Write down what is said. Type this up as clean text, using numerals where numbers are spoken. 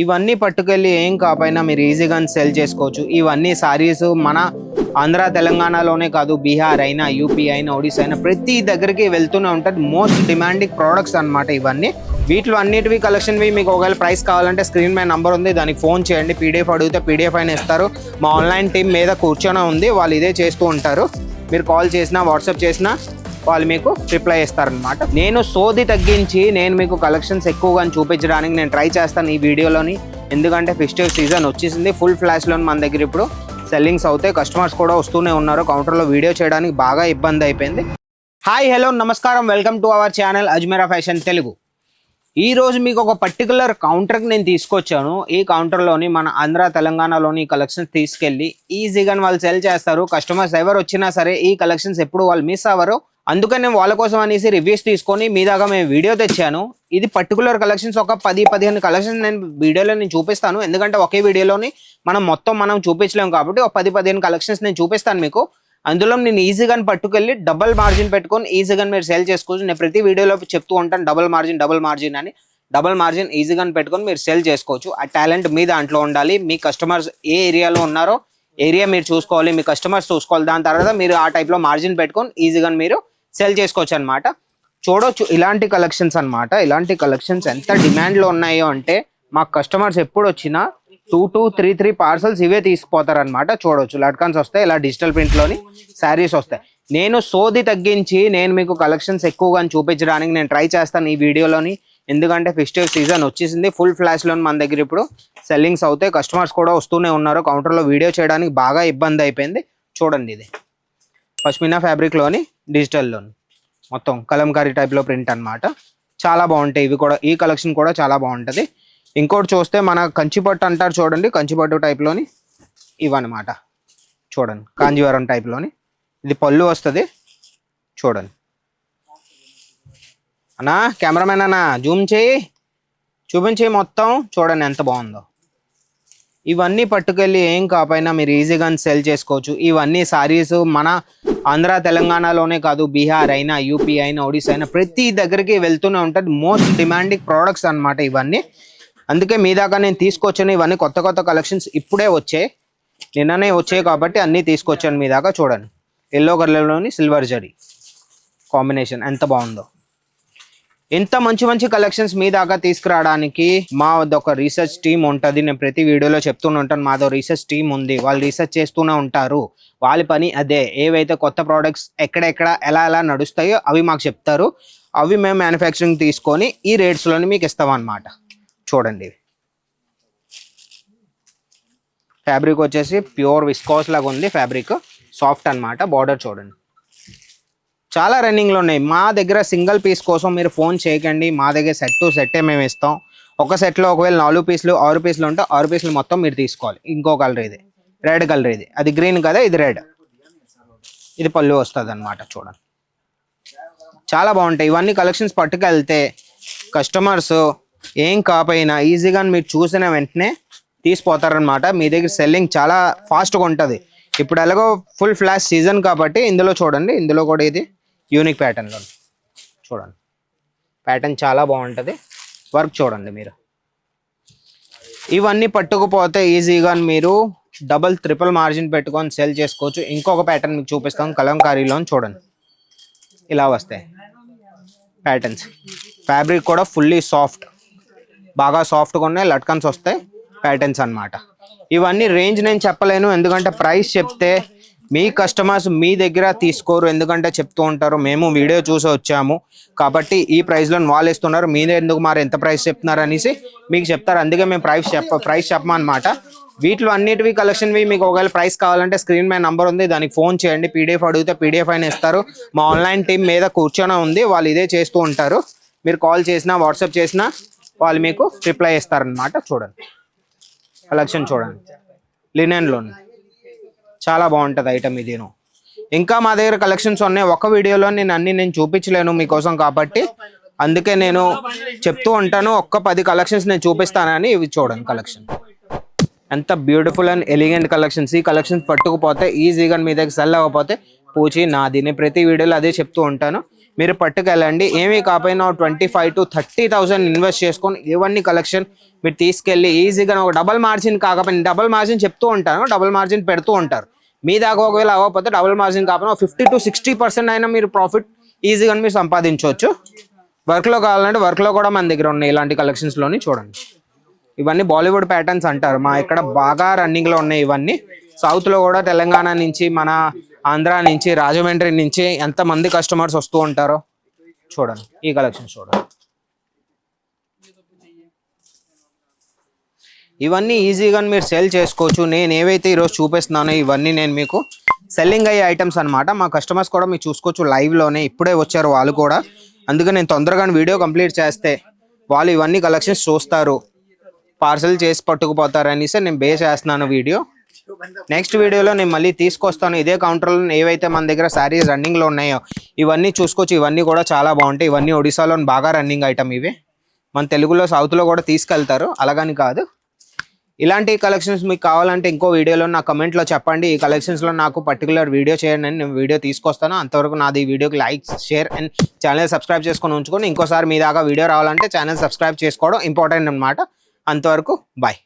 ఇవన్నీ పట్టుకెళ్ళి ఏం కాపోయినా మీరు ఈజీగా సెల్ చేసుకోవచ్చు. ఇవన్నీ సారీస్ మన ఆంధ్ర తెలంగాణలోనే కాదు, బీహార్ అయినా, యూపీ అయినా, ఒడిశా అయినా ప్రతి దగ్గరికి వెళ్తూనే ఉంటుంది. మోస్ట్ డిమాండింగ్ ప్రోడక్ట్స్ అనమాట ఇవన్నీ. వీటిలో అన్నిటివి కలెక్షన్వి మీకు ఒకవేళ ప్రైస్ కావాలంటే స్క్రీన్ మీద నంబర్ ఉంది, దానికి ఫోన్ చేయండి. పీడిఎఫ్ అడిగితే పీడిఎఫ్ అయినా ఇస్తారు. మా ఆన్లైన్ టీం మీద కూర్చొని ఉంది, వాళ్ళు ఇదే చేస్తూ ఉంటారు. మీరు కాల్ చేసినా వాట్సాప్ చేసినా వాళ్ళు మీకు రిప్లై ఇస్తారనమాట. నేను సోది తగ్గించి నేను మీకు కలెక్షన్స్ ఎక్కువగా చూపించడానికి నేను ట్రై చేస్తాను ఈ వీడియోలోని. ఎందుకంటే ఫెస్టివ్ సీజన్ వచ్చేసింది. ఫుల్ ఫ్లాష్లో మన దగ్గర ఇప్పుడు సెల్లింగ్స్ అవుతాయి. కస్టమర్స్ కూడా వస్తూనే ఉన్నారు. కౌంటర్లో వీడియో చేయడానికి బాగా ఇబ్బంది అయిపోయింది. హాయ్ హలో నమస్కారం, welcome to our channel Ajmeera fashion Telugu. ఈ రోజు మీకు ఒక పర్టికులర్ కౌంటర్కి నేను తీసుకొచ్చాను. ఈ కౌంటర్లోని మన ఆంధ్ర తెలంగాణలోని కలెక్షన్స్ తీసుకెళ్ళి ఈజీగా వాళ్ళు సెల్ చేస్తారు. కస్టమర్స్ ఎవరు వచ్చినా సరే ఈ కలెక్షన్స్ ఎప్పుడు వాళ్ళు మిస్ అవ్వరు. అందుకని నేను వాళ్ళ కోసం అనేసి రివ్యూస్ తీసుకొని మీ దాకా మేము వీడియో తెచ్చాను. ఇది పర్టికులర్ కలెక్షన్స్ ఒక 10-15 కలెక్షన్స్ నేను వీడియోలో నేను చూపిస్తాను. ఎందుకంటే ఒకే వీడియోలోని మనం చూపించలేము కాబట్టి ఒక 10-15 కలెక్షన్స్ నేను చూపిస్తాను మీకు. అందులో నేను ఈజీగా పట్టుకెళ్ళి డబల్ మార్జిన్ పెట్టుకొని ఈజీగా మీరు సేల్ చేసుకోవచ్చు. నేను ప్రతి వీడియోలో చెప్తూ ఉంటాను డబల్ మార్జిన్ అని. డబల్ మార్జిన్ ఈజీగా పెట్టుకొని మీరు సేల్ చేసుకోవచ్చు. ఆ టాలెంట్ మీ దాంట్లో ఉండాలి. మీ కస్టమర్స్ ఏ ఏరియాలో ఉన్నారో ఏరియా మీరు చూసుకోవాలి, మీ కస్టమర్స్ చూసుకోవాలి. దాని తర్వాత మీరు ఆ టైప్లో మార్జిన్ పెట్టుకొని ఈజీగా మీరు సెల్ చేసుకోవచ్చు అనమాట. చూడొచ్చు ఇలాంటి కలెక్షన్స్ అనమాట. ఇలాంటి కలెక్షన్స్ ఎంత డిమాండ్లో ఉన్నాయో అంటే మా కస్టమర్స్ ఎప్పుడు వచ్చినా 2 to 3 పార్సల్స్ ఇవే తీసుకుపోతారనమాట. చూడొచ్చు లట్కన్స్ వస్తాయి, ఇలా డిజిటల్ ప్రింట్లోని శారీస్ వస్తాయి. నేను సోది తగ్గించి నేను మీకు కలెక్షన్స్ ఎక్కువగా చూపించడానికి నేను ట్రై చేస్తాను ఈ వీడియోలోని. ఎందుకంటే ఫెస్టివ్ సీజన్ వచ్చేసింది. ఫుల్ ఫ్లాష్లో మన దగ్గర ఇప్పుడు సెల్లింగ్స్ అవుతాయి. కస్టమర్స్ కూడా వస్తూనే ఉన్నారు. కౌంటర్లో వీడియో చేయడానికి బాగా ఇబ్బంది అయిపోయింది. చూడండి, ఇది పష్మినా ఫ్యాబ్రిక్లోని డిజిటల్లోని మొత్తం కలంకారీ టైప్లో ప్రింట్ అనమాట. చాలా బాగుంటాయి ఇవి కూడా. ఈ కలెక్షన్ కూడా చాలా బాగుంటుంది. ఇంకోటి చూస్తే మన కంచిపట్టు అంటారు చూడండి, కంచిపట్టు టైప్లోని ఇవన్నమాట. చూడండి కాంజీవరం టైప్లోని ఇది పళ్ళు వస్తుంది. చూడండి అన్నా, కెమెరామెన్ అన్నా జూమ్ చేయి, చూపించి మొత్తం చూడండి ఎంత బాగుందో. ఇవన్నీ పట్టుకెళ్ళి ఏం కాపోయినా మీరు ఈజీగా సెల్ చేసుకోవచ్చు. ఇవన్నీ సారీస్ మన ఆంధ్ర తెలంగాణలోనే కాదు, బీహార్ అయినా, యూపీ అయినా, ఒడిశా అయినా ప్రతి దగ్గరికి వెళ్తూనే ఉంటుంది. మోస్ట్ డిమాండింగ్ ప్రోడక్ట్స్ అనమాట ఇవన్నీ. అందుకే మీ దాకా నేను తీసుకొచ్చాను. ఇవన్నీ కొత్త కొత్త కలెక్షన్స్ ఇప్పుడే వచ్చాయి, నిన్ననే వచ్చాయి కాబట్టి అన్నీ తీసుకొచ్చాను మీ దాకా. చూడండి ఎల్లో కలర్లోని సిల్వర్ జరీ కాంబినేషన్ ఎంత బాగుందో. ఎంత మంచి మంచి కలెక్షన్స్ మీ దాకా తీసుకురావడానికి మా వద్ద ఒక రీసెర్చ్ టీమ్ ఉంటుంది. నేను ప్రతి వీడియోలో చెప్తూనే ఉంటాను, మాదో రీసెర్చ్ టీమ్ ఉంది. వాళ్ళు రీసెర్చ్ చేస్తూనే ఉంటారు. వాళ్ళ పని అదే. ఏవైతే కొత్త ప్రోడక్ట్స్ ఎక్కడెక్కడ ఎలా ఎలా నడుస్తాయో అవి మాకు చెప్తారు. అవి మేము మ్యానుఫ్యాక్చరింగ్ తీసుకొని ఈ రేట్స్లోని మీకు ఇస్తాం అన్నమాట. చూడండి ఫ్యాబ్రిక్ వచ్చేసి ప్యూర్ విస్కోస్ లాగా ఉంది. ఫ్యాబ్రిక్ సాఫ్ట్ అనమాట. బార్డర్ చూడండి చాలా రన్నింగ్లో ఉన్నాయి. మా దగ్గర సింగిల్ పీస్ కోసం మీరు ఫోన్ చేయకండి. మా దగ్గర సెట్ టు సెట్టే మేము ఇస్తాం. ఒక సెట్లో ఒకవేళ 4 పీసులు 6 పీసులు ఉంటే 6 పీసులు మొత్తం మీరు తీసుకోవాలి. ఇంకో కలర్ ఇది రెడ్ కలర్, ఇది అది గ్రీన్ కదా, ఇది రెడ్. ఇది పళ్ళు వస్తుంది అనమాట. చూడండి చాలా బాగుంటాయి ఇవన్నీ కలెక్షన్స్. పట్టుకెళ్తే కస్టమర్స్ ఏం కాపోయినా ఈజీగా మీరు చూసిన వెంటనే తీసిపోతారనమాట. మీ దగ్గర సెల్లింగ్ చాలా ఫాస్ట్గా ఉంటుంది. ఇప్పుడు ఎలాగో ఫుల్ ఫ్లాష్ సీజన్ కాబట్టి ఇందులో చూడండి, ఇందులో కూడా ఇది యూనిక్ ప్యాటర్న్లో చూడండి. ప్యాటర్న్ చాలా బాగుంటుంది. వర్క్ చూడండి మీరు. ఇవన్నీ పట్టుకుపోతే ఈజీగా మీరు డబల్ ట్రిపుల్ మార్జిన్ పెట్టుకొని సెల్ చేసుకోవచ్చు. ఇంకొక ప్యాటర్న్ మీకు చూపిస్తాం కలంకారీలో. చూడండి ఇలా వస్తాయి ప్యాటర్న్స్. ఫ్యాబ్రిక్ కూడా ఫుల్లీ సాఫ్ట్, బాగా సాఫ్ట్గా ఉన్నాయి. లట్కన్స్ వస్తాయి ప్యాటర్న్స్ అన్నమాట. ఇవన్నీ రేంజ్ నేను చెప్పలేను, ఎందుకంటే ప్రైస్ చెప్తే మీ కస్టమర్స్ మీ దగ్గర తీసుకోరు. ఎందుకంటే చెప్తూ ఉంటారు మేము వీడియో చూసి వచ్చాము కాబట్టి ఈ ప్రైస్లో వాళ్ళు ఇస్తున్నారు, మీరే ఎందుకు మరి ఎంత ప్రైస్ చెప్తున్నారు అనేసి మీకు చెప్తారు. అందుకే మేము ప్రైస్ చెప్పమన్నమాట. వీటిలో అన్నిటివి కలెక్షన్వి మీకు ఒకవేళ ప్రైస్ కావాలంటే స్క్రీన్ మీద నంబర్ ఉంది, దానికి ఫోన్ చేయండి. పీడిఎఫ్ అడిగితే పీడిఎఫ్ అయినా ఇస్తారు. మా ఆన్లైన్ టీం మీద కూర్చొని ఉంది, వాళ్ళు ఇదే చేస్తూ ఉంటారు. మీరు కాల్ చేసినా వాట్సాప్ చేసినా వాళ్ళు మీకు రిప్లై ఇస్తారనమాట. చూడండి కలెక్షన్ చూడండి లినెన్లో చాలా బాగుంటుంది ఐటమ్ ఇది. ఇంకా మా దగ్గర కలెక్షన్స్ ఉన్నాయి. ఒక వీడియోలో నేను చూపించలేను మీకోసం కాబట్టి అందుకే నేను చెప్తూ ఉంటాను. ఒక్క 10 కలెక్షన్స్ నేను చూపిస్తానని. ఇవి చూడండి కలెక్షన్ ఎంత బ్యూటిఫుల్ అండ్ ఎలిగెంట్ కలెక్షన్స్. ఈ కలెక్షన్స్ పట్టుకుపోతే ఈజీగా మీ దగ్గర సెల్ అవ్వకపోతే పూచి నాది. నేను ప్రతి వీడియోలో అదే చెప్తూ ఉంటాను. మీరు పట్టుకెళ్ళండి. ఏమీ కాకపోయినా 25,000 to 30,000 ఇన్వెస్ట్ చేసుకొని ఇవన్నీ కలెక్షన్ మీరు తీసుకెళ్ళి ఈజీగా ఒక డబల్ మార్జిన్ కాకపోయినా, డబల్ మార్జిన్ చెప్తూ ఉంటాను, డబల్ మార్జిన్ పెడుతూ ఉంటారు. మీ దాకా ఒకవేళ అవ్వకపోతే డబుల్ మార్జిన్ కాకపోయినా 50 to 60% అయినా మీరు ప్రాఫిట్ ఈజీగా మీరు సంపాదించవచ్చు. వర్క్లో కావాలంటే వర్క్లో కూడా మన దగ్గర ఉన్నాయి ఇలాంటి కలెక్షన్స్లోని. చూడండి, ఇవన్నీ బాలీవుడ్ ప్యాటర్న్స్ అంటారు, మా ఇక్కడ బాగా రన్నింగ్లో ఉన్నాయి ఇవన్నీ. సౌత్లో కూడా తెలంగాణ నుంచి, మన ఆంధ్ర నుంచి, రాజమండ్రి నుంచి ఎంతమంది కస్టమర్స్ వస్తూ ఉంటారో. చూడండి ఈ కలెక్షన్స్ చూడండి. ఇవన్నీ ఈజీగా మీరు సెల్ చేసుకోవచ్చు. నేను ఏవైతే ఈరోజు చూపిస్తున్నానో ఇవన్నీ నేను మీకు సెల్లింగ్ అయ్యే ఐటమ్స్ అనమాట. మా కస్టమర్స్ కూడా మీరు చూసుకోవచ్చు లైవ్లోనే, ఇప్పుడే వచ్చారు వాళ్ళు కూడా. అందుకే నేను తొందరగా వీడియో కంప్లీట్ చేస్తే వాళ్ళు ఇవన్నీ కలెక్షన్స్ చూస్తారు, పార్సల్ చేసి పట్టుకుపోతారు అనేసి నేను బేస్ చేస్తున్నాను వీడియో. నెక్స్ట్ వీడియోలో నేను మళ్ళీ తీసుకొస్తాను ఇదే కౌంటర్లో ఏవైతే మన దగ్గర శారీస్ రన్నింగ్లో ఉన్నాయో ఇవన్నీ చూసుకోవచ్చు. ఇవన్నీ కూడా చాలా బాగుంటాయి. ఇవన్నీ ఒడిశాలో బాగా రన్నింగ్ ఐటమ్ ఇవి. మన తెలుగులో సౌత్లో కూడా తీసుకెళ్తారు, అలాగని కాదు. ఇలాంటి కలెక్షన్స్ మీకు కావాలంటే ఇంకో వీడియోలో నా కమెంట్లో చెప్పండి. ఈ కలెక్షన్స్లో నాకు పర్టికులర్ వీడియో చేయండి అని నేను వీడియో తీసుకొస్తాను. అంతవరకు నాది ఈ వీడియోకి like, share and channel subscribe చేసుకొని ఉంచుకొని ఇంకోసారి మీ దాకా వీడియో రావాలంటే ఛానల్ సబ్స్క్రైబ్ చేసుకోవడం ఇంపార్టెంట్ అనమాట. అంతవరకు బాయ్.